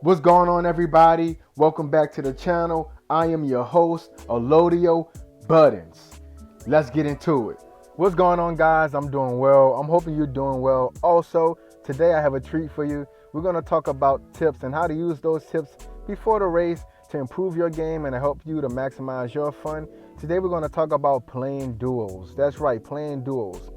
What's going on, everybody? Welcome back to the channel. I am your host, Allodial Buttons. Let's get into it. What's going on, guys? I'm doing well. I'm hoping you're doing well. Also, today I have a treat for you. We're going to talk about tips and how to use those tips before the race to improve your game and to help you to maximize your fun. Today we're going to talk about playing duos. That's right, playing duos.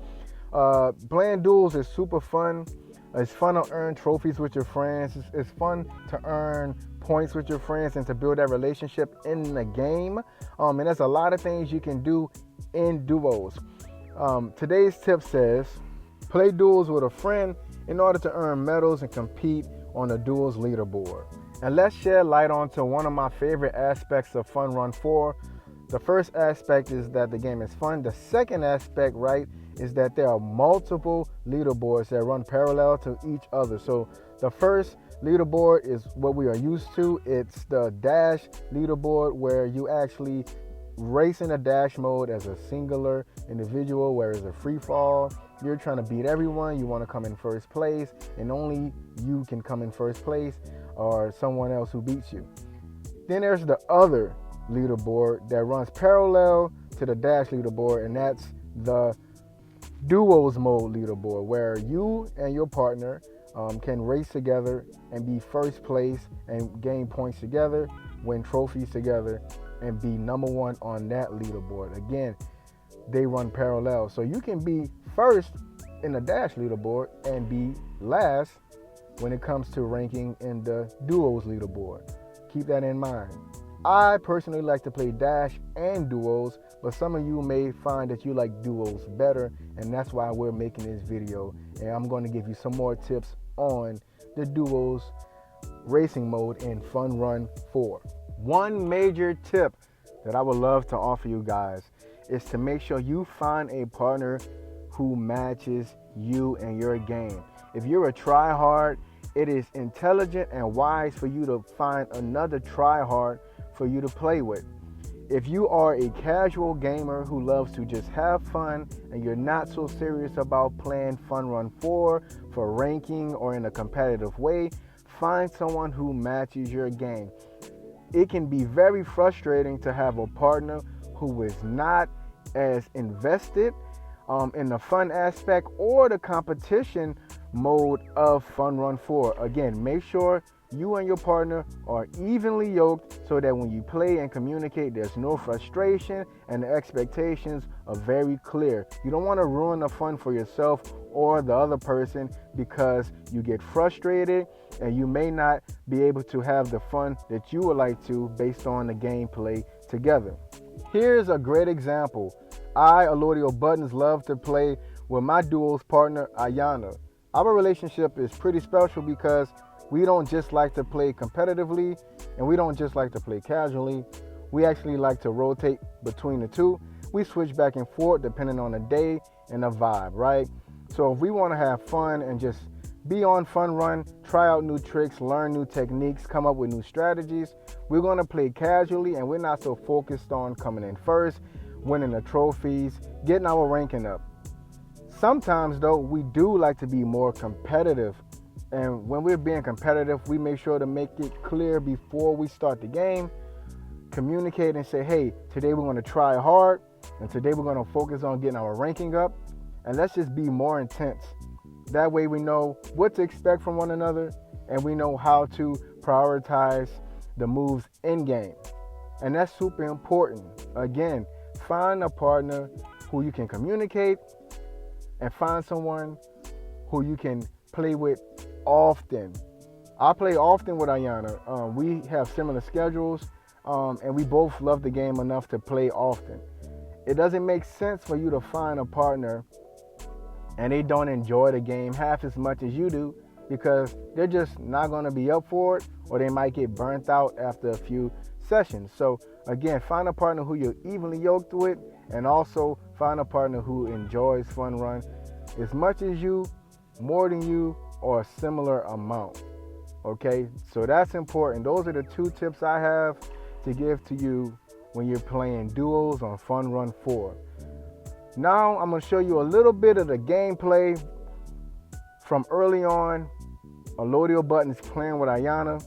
Playing duels is super fun. It's fun to earn trophies with your friends. It's fun to earn points with your friends and to build that relationship in the game. And there's a lot of things you can do in duos. Today's tip says, play duels with a friend in order to earn medals and compete on the duels leaderboard. And let's shed light onto one of my favorite aspects of FunRun4. The first aspect is that the game is fun. The second aspect, right, is that there are multiple leaderboards that run parallel to each other. So the first leaderboard is what we are used to. It's the dash leaderboard, where you actually race in a dash mode as a singular individual, whereas a free fall, you're trying to beat everyone. You want to come in first place, and only you can come in first place or someone else who beats you. Then there's the other leaderboard that runs parallel to the dash leaderboard, and that's the duos mode leaderboard, where you and your partner can race together and be first place and gain points together, win trophies together, and be number one on that leaderboard. Again, they run parallel, so you can be first in the dash leaderboard and be last when it comes to ranking in the duos leaderboard. Keep that in mind. I personally like to play dash and duos, but some of you may find that you like duos better, and that's why we're making this video. And I'm going to give you some more tips on the duos racing mode in FunRun4. One major tip that I would love to offer you guys is to make sure you find a partner who matches you and your game. If you're a tryhard, it is intelligent and wise for you to find another tryhard for you to play with. If you are a casual gamer who loves to just have fun and you're not so serious about playing FunRun4 for ranking or in a competitive way, find someone who matches your game. It can be very frustrating to have a partner who is not as invested in the fun aspect or the competition mode of FunRun4. Again, make sure you and your partner are evenly yoked so that when you play and communicate, there's no frustration and the expectations are very clear. You don't want to ruin the fun for yourself or the other person because you get frustrated and you may not be able to have the fun that you would like to based on the gameplay together. Here's a great example. I, Allodial Buttons, love to play with my duos partner, Ayanna. Our relationship is pretty special because we don't just like to play competitively and we don't just like to play casually. We actually like to rotate between the two. We switch back and forth depending on the day and the vibe, right? So if we want to have fun and just be on FunRun, try out new tricks, learn new techniques, come up with new strategies, we're going to play casually and we're not so focused on coming in first, winning the trophies, getting our ranking up. Sometimes though, we do like to be more competitive. And when we're being competitive, we make sure to make it clear before we start the game, communicate and say, hey, today we're going to try hard and today we're going to focus on getting our ranking up, and let's just be more intense. That way we know what to expect from one another and we know how to prioritize the moves in game. And that's super important. Again, find a partner who you can communicate and find someone who you can play with often. I play often with Ayanna. We have similar schedules and we both love the game enough to play often. It doesn't make sense for you to find a partner and they don't enjoy the game half as much as you do because they're just not going to be up for it, or they might get burnt out after a few sessions. So again, find a partner who you're evenly yoked with, and also find a partner who enjoys FunRun as much as you, more than you, or a similar amount. Okay, so that's important. Those are the two tips I have to give to you when you're playing duos on FunRun4. Now I'm going to show you a little bit of the gameplay from early on Allodial buttons playing with Ayanna.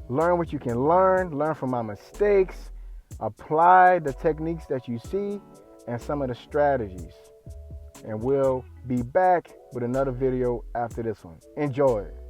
Learn what you can learn from my mistakes, apply the techniques that you see and some of the strategies. And we'll be back with another video after this one. Enjoy it.